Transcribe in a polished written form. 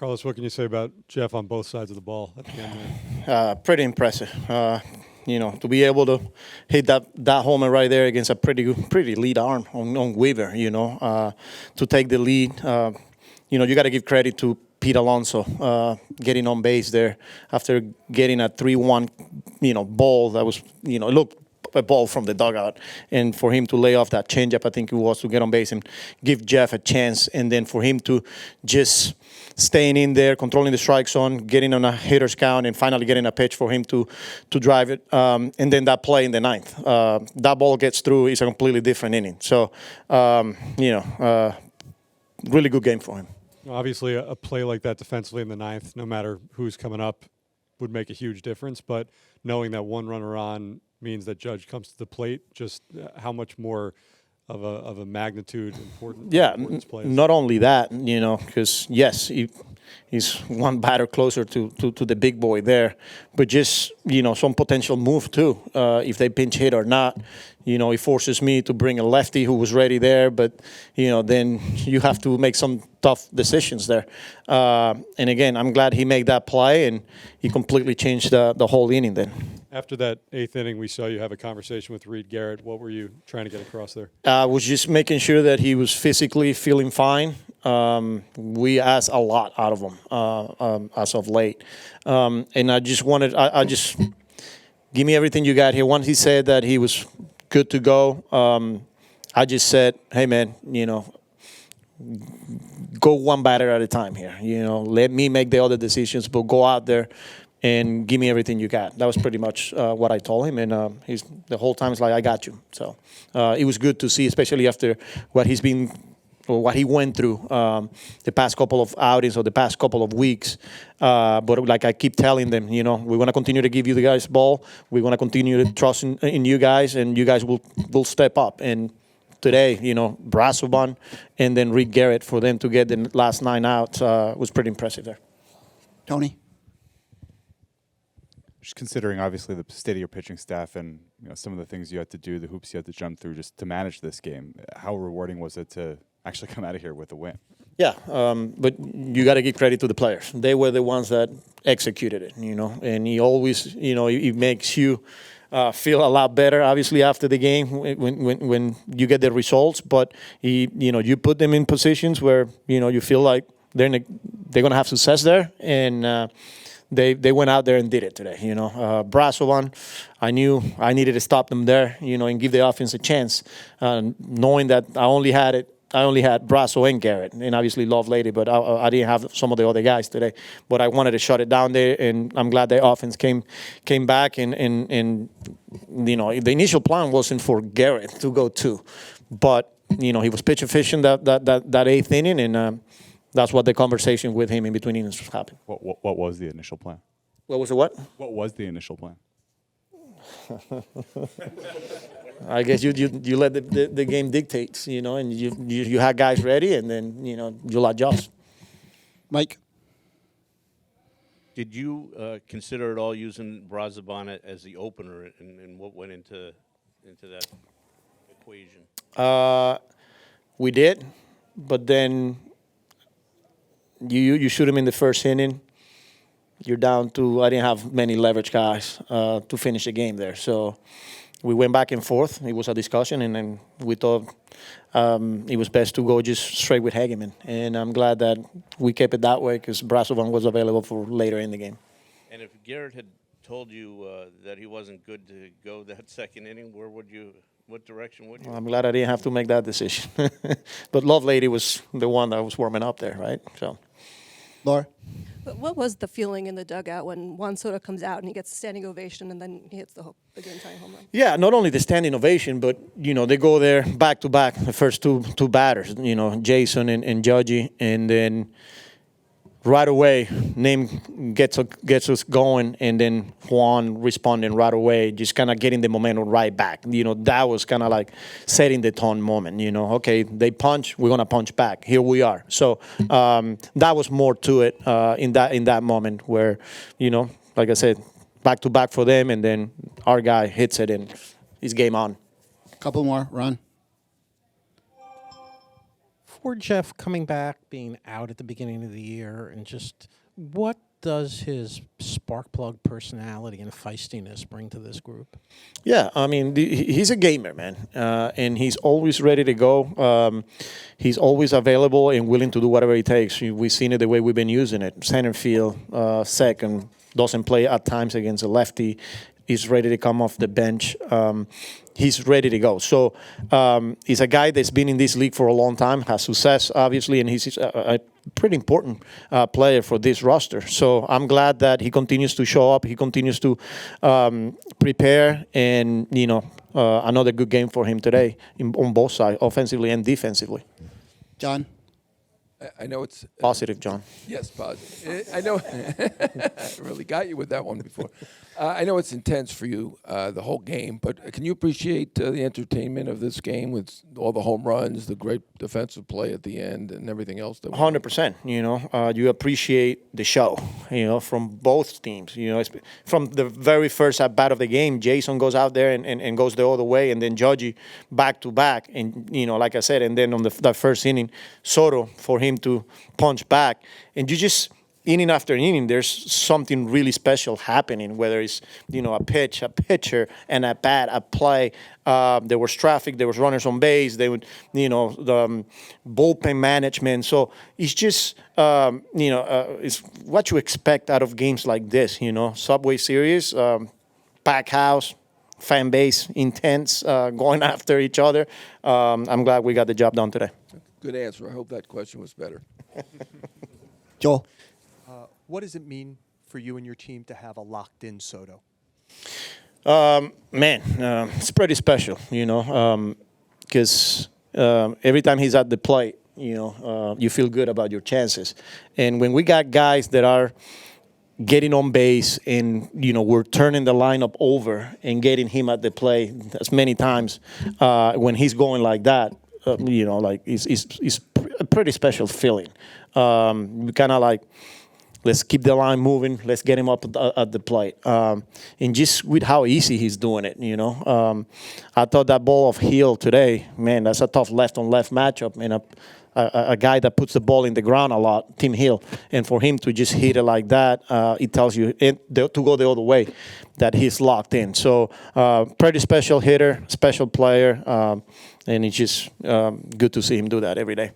Carlos, what can you say about Jeff on both sides of the ball at the end there? Pretty impressive. To be able to hit that homer right there against a pretty lead arm on Weaver, to take the lead. You got to give credit to Pete Alonso getting on base there after getting a 3-1, ball that was, it looked a ball from the dugout, and for him to lay off that changeup, I think it was to get on base and give Jeff a chance, and then for him to just staying in there, controlling the strike zone, getting on a hitter's count, and finally getting a pitch for him to drive it, and then that play in the ninth, that ball gets through, it's a completely different inning. So, really good game for him. Obviously, a play like that defensively in the ninth, no matter who's coming up, would make a huge difference. But knowing that one runner on means that Judge comes to the plate, just how much more of a magnitude important. Yeah, not only that, because yes, he's one batter closer to the big boy there, but just some potential move too. If they pinch hit or not, it forces me to bring a lefty who was ready there, but then you have to make some tough decisions there. And again, I'm glad he made that play and he completely changed the whole inning then. After that eighth inning, we saw you have a conversation with Reed Garrett. What were you trying to get across there? I was just making sure that he was physically feeling fine. We asked a lot out of him as of late. And I just wanted, I just, give me everything you got here. Once he said that he was good to go, I just said, hey, man, go one batter at a time here. Let me make the other decisions, but go out there and give me everything you got. That was pretty much what I told him, and he's the whole time is like, I got you. So it was good to see, especially after what what he went through the past couple of outings or the past couple of weeks. But like I keep telling them, we want to continue to give you the guys ball. We want to continue to trust in you guys, and you guys will step up. And today, Brazoban and then Reed Garrett, for them to get the last 9 outs was pretty impressive there. Tony? Just considering, obviously, the state of your pitching staff and some of the things you had to do, the hoops you had to jump through just to manage this game, how rewarding was it to actually come out of here with a win? Yeah, but you got to give credit to the players. They were the ones that executed it, and he always, it makes you feel a lot better, obviously, after the game when you get the results. But, you put them in positions where, you feel like they're going to have success there, and they went out there and did it today. Brazoban, I knew I needed to stop them there, and give the offense a chance, knowing that I only had Brazo and Garrett, and obviously Lovelady, but I didn't have some of the other guys today. But I wanted to shut it down there, and I'm glad the offense came back. And the initial plan wasn't for Garrett to go 2, but he was pitch efficient that eighth inning, and that's what the conversation with him in between innings happened. What was the initial plan? What was the what? What was the initial plan? I guess you let the game dictate, and you had guys ready, and then you adjust. Mike? Did you consider at all using Brazoban as the opener, and what went into that equation? We did, but then you shoot him in the first inning. You're down to, I didn't have many leverage guys to finish the game there. So we went back and forth. It was a discussion, and then we thought it was best to go just straight with Hageman. And I'm glad that we kept it that way because Brazoban was available for later in the game. And if Garrett had told you that he wasn't good to go that second inning, what direction would you? I'm glad I didn't have to make that decision. But Lovelady was the one that was warming up there, right? So, Laura? But what was the feeling in the dugout when Juan Soto comes out and he gets a standing ovation and then he hits the game-tying home run? Yeah, not only the standing ovation, but, they go there back-to-back, the first two batters, Jason and Judgy, and then right away, Name gets us going, and then Juan responding right away, just kind of getting the momentum right back. That was kind of like setting the tone moment. Okay, they punch, we're gonna punch back. Here we are. So that was more to it in that moment where, like I said, back to back for them, and then our guy hits it, and it's game on. Couple more, Ron. for Jeff coming back, being out at the beginning of the year, and just what does his spark plug personality and feistiness bring to this group? Yeah, I mean, he's a gamer, man, and he's always ready to go. He's always available and willing to do whatever it takes. We've seen it the way we've been using it. Center field, second, doesn't play at times against a lefty. He's ready to come off the bench. He's ready to go. So he's a guy that's been in this league for a long time, has success, obviously, and he's a pretty important player for this roster. So I'm glad that he continues to show up. He continues to prepare, and, another good game for him today on both sides, offensively and defensively. John? I know it's Positive, John. Yes, positive. I know. I really got you with that one before. I know it's intense for you, the whole game, but can you appreciate the entertainment of this game with all the home runs, the great defensive play at the end, and everything else? 100%. You appreciate the show, from both teams. From the very first at bat of the game, Jason goes out there and goes the other way, and then Judgy back to back, and like I said, and then on that first inning, Soto for him to punch back, and you just. Inning after inning, there's something really special happening, whether it's, a pitch, a pitcher, and a bat, a play. There was traffic, there was runners on base, the bullpen management. So it's just, it's what you expect out of games like this, Subway Series, pack house, fan base, intense, going after each other. I'm glad we got the job done today. Good answer. I hope that question was better. Joel? What does it mean for you and your team to have a locked-in Soto? It's pretty special, because every time he's at the plate, you feel good about your chances. And when we got guys that are getting on base and, we're turning the lineup over and getting him at the plate as many times, when he's going like that, it's a pretty special feeling. We kind of like, let's keep the line moving. Let's get him up at the plate. And just with how easy he's doing it, I thought that ball of Hill today, man, that's a tough left-on-left matchup. And a guy that puts the ball in the ground a lot, Tim Hill. And for him to just hit it like that, it tells you to go the other way, that he's locked in. So pretty special hitter, special player. And it's just good to see him do that every day.